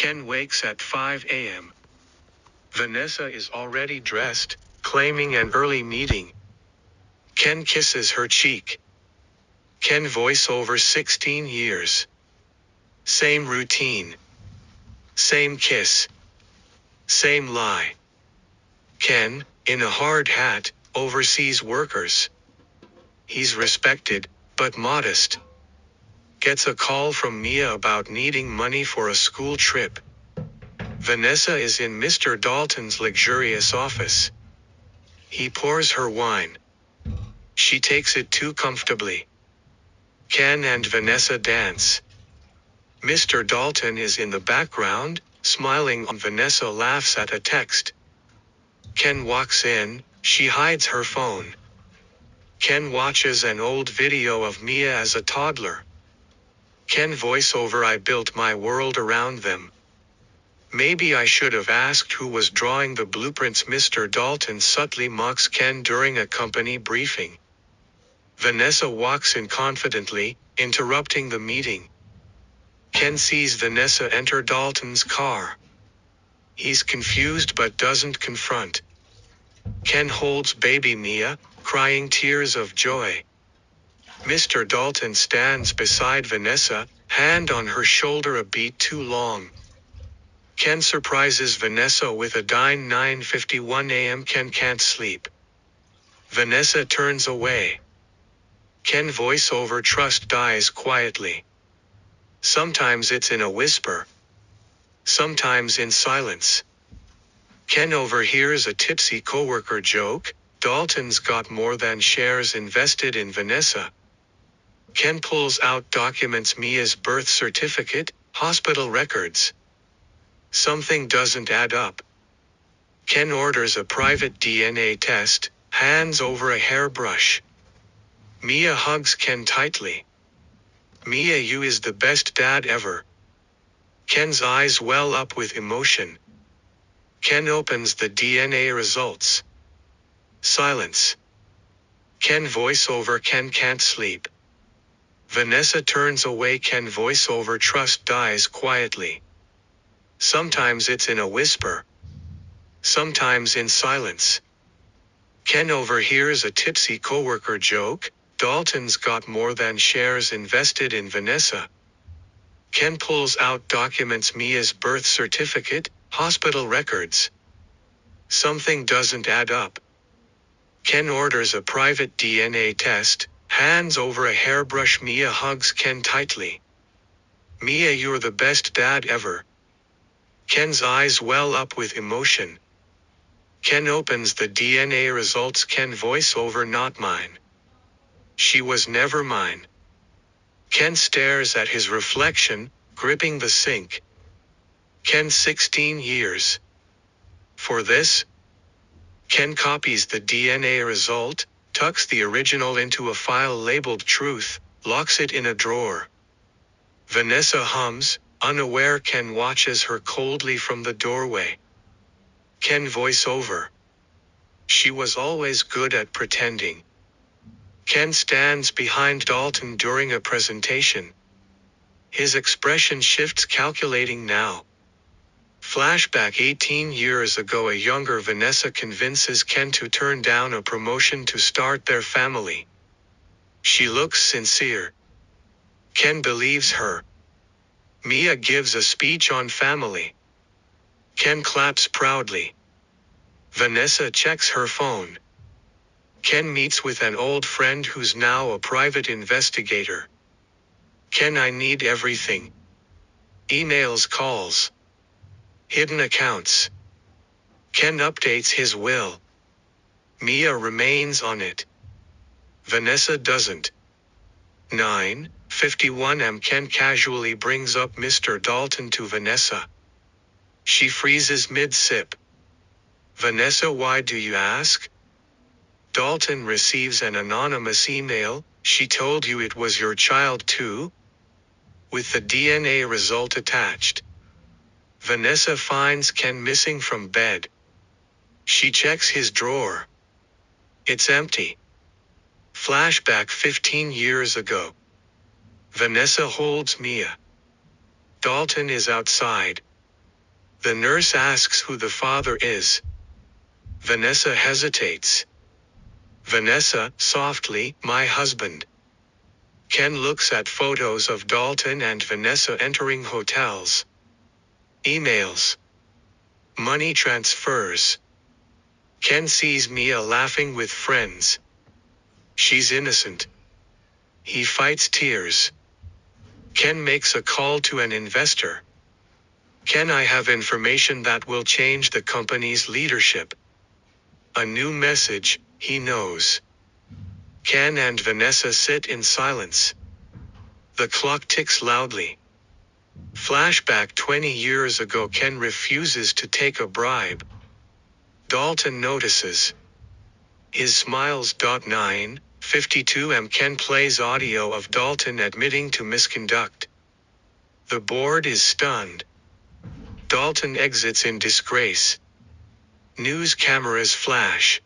Ken wakes at 5 a.m. Vanessa is already dressed, claiming an early meeting. Ken kisses her cheek. Ken voiceover 16 years. Same routine. Same kiss. Same lie. Ken, in a hard hat, oversees workers. He's respected, but modest. Gets a call from Mia about needing money for a school trip. Vanessa is in Mr. Dalton's luxurious office. He pours her wine. She takes it too comfortably. Ken and Vanessa dance. Mr. Dalton is in the background, smiling. Vanessa laughs at a text. Ken walks in, she hides her phone. Ken watches an old video of Mia as a toddler. Ken voiceover I built my world around them. Maybe I should have asked who was drawing the blueprints. Mr. Dalton subtly mocks Ken during a company briefing. Vanessa walks in confidently, interrupting the meeting. Ken sees Vanessa enter Dalton's car. He's confused but doesn't confront. Ken holds baby Mia, crying tears of joy. Mr. Dalton stands beside Vanessa, hand on her shoulder a beat too long. Ken surprises Vanessa with a dine. 9:51 a.m. Ken can't sleep. Vanessa turns away. Ken voiceover trust dies quietly. Sometimes it's in a whisper. Sometimes in silence. Ken overhears a tipsy coworker joke, Dalton's got more than shares invested in Vanessa. Ken pulls out documents, Mia's birth certificate, hospital records. Something doesn't add up. Ken orders a private DNA test, hands over a hairbrush. Mia hugs Ken tightly. Mia, you is the best dad ever. Ken's eyes well up with emotion. Ken opens the DNA results. Silence. Ken voiceover Ken can't sleep. Vanessa turns away. Ken voiceover trust dies quietly. Sometimes it's in a whisper. Sometimes in silence. Ken overhears a tipsy coworker joke, Dalton's got more than shares invested in Vanessa. Ken pulls out documents, Mia's birth certificate, hospital records. Something doesn't add up. Ken orders a private DNA test, hands over a hairbrush. Mia hugs Ken tightly. Mia, you're the best dad ever. Ken's eyes well up with emotion. Ken opens the DNA results. Ken voiceover not mine. She was never mine. Ken stares at his reflection, gripping the sink. Ken 16 years. For this? Ken copies the DNA result, tucks the original into a file labeled truth, locks it in a drawer. Vanessa hums, unaware. Ken watches her coldly from the doorway. Ken voiceover. She was always good at pretending. Ken stands behind Dalton during a presentation. His expression shifts, calculating now. Flashback 18 years ago, a younger Vanessa convinces Ken to turn down a promotion to start their family. She looks sincere. Ken believes her. Mia gives a speech on family. Ken claps proudly. Vanessa checks her phone. Ken meets with an old friend who's now a private investigator. Ken, I need everything. Emails, calls. Hidden accounts. Ken updates his will. Mia remains on it. Vanessa doesn't. 9:51 am. Ken casually brings up Mr. Dalton to Vanessa. She freezes mid-sip. Vanessa, why do you ask? Dalton receives an anonymous email. She told you it was your child too? With the DNA result attached. Vanessa finds Ken missing from bed. She checks his drawer. It's empty. Flashback 15 years ago. Vanessa holds Mia. Dalton is outside. The nurse asks who the father is. Vanessa hesitates. Vanessa, softly, my husband. Ken looks at photos of Dalton and Vanessa entering hotels. Emails. Money transfers. Ken sees Mia laughing with friends. She's innocent. He fights tears. Ken makes a call to an investor. Can I have information that will change the company's leadership? A new message, he knows. Ken and Vanessa sit in silence. The clock ticks loudly. Flashback 20 years ago. Ken refuses to take a bribe. Dalton notices. His smiles. 9:52 Ken plays audio of Dalton admitting to misconduct. The board is stunned. Dalton exits in disgrace. News cameras flash.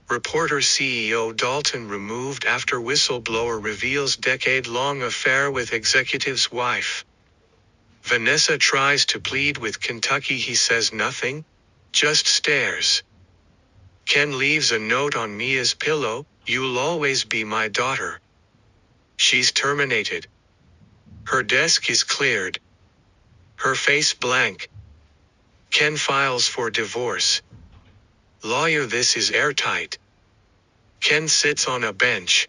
Reporter CEO Dalton removed after whistleblower reveals decade-long affair with executive's wife. Vanessa tries to plead with Kentucky. He says nothing, just stares. Ken leaves a note on Mia's pillow, you'll always be my daughter. She's terminated. Her desk is cleared. Her face blank. Ken files for divorce. Lawyer, this is airtight. Ken sits on a bench.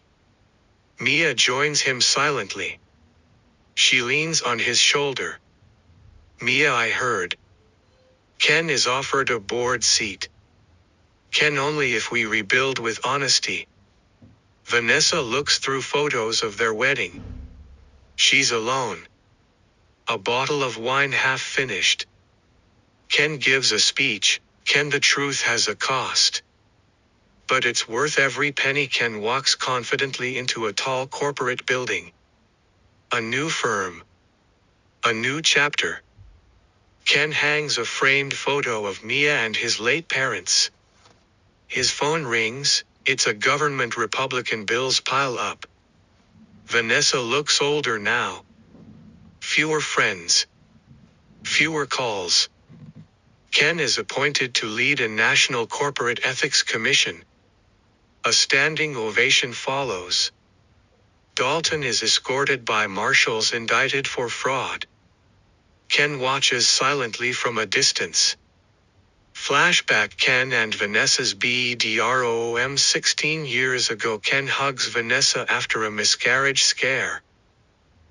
Mia joins him silently. She leans on his shoulder. Mia, I heard. Ken is offered a board seat. Ken, only if we rebuild with honesty. Vanessa looks through photos of their wedding. She's alone. A bottle of wine half finished. Ken gives a speech. Ken, the truth has a cost. But it's worth every penny. Ken walks confidently into a tall corporate building. A new firm. A new chapter. Ken hangs a framed photo of Mia and his late parents. His phone rings, it's a government. Republican bills pile up. Vanessa looks older now. Fewer friends. Fewer calls. Ken is appointed to lead a national corporate ethics commission. A standing ovation follows. Dalton is escorted by marshals indicted for fraud. Ken watches silently from a distance. Flashback. Ken and Vanessa's bedroom. 16 years ago. Ken hugs Vanessa after a miscarriage scare.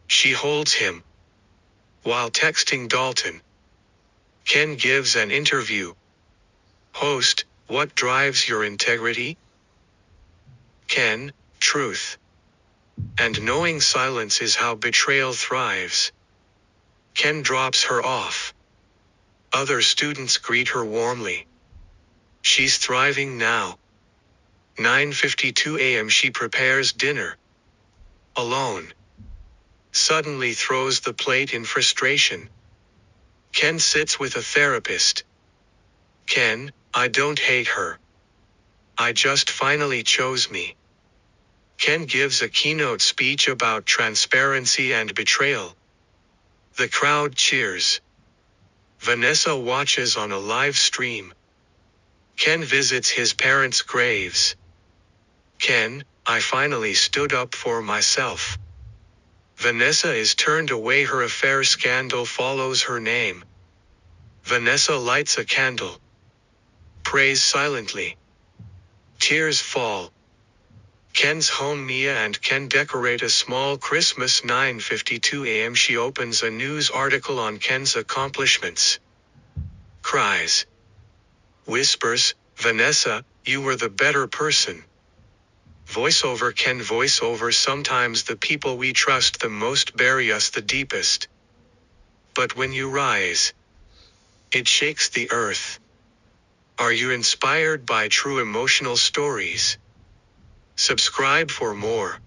She holds him. While texting Dalton. Ken gives an interview. Host, what drives your integrity? Ken, truth. And knowing silence is how betrayal thrives. Ken drops her off. Other students greet her warmly. She's thriving now. 9:52 a.m. She prepares dinner. Alone. Suddenly throws the plate in frustration. Ken sits with a therapist. Ken, I don't hate her. I just finally chose me. Ken gives a keynote speech about transparency and betrayal. The crowd cheers. Vanessa watches on a live stream. Ken visits his parents' graves. Ken, I finally stood up for myself. Vanessa is turned away. Her affair scandal follows her name. Vanessa lights a candle. Prays silently. Tears fall. Ken's home. Mia and Ken decorate a small Christmas. 9:52 a.m. She opens a news article on Ken's accomplishments. Cries. Whispers, Vanessa, you were the better person. Voiceover. Ken voiceover. Sometimes the people we trust the most bury us the deepest. But when you rise, it shakes the earth. Are you inspired by true emotional stories? Subscribe for more.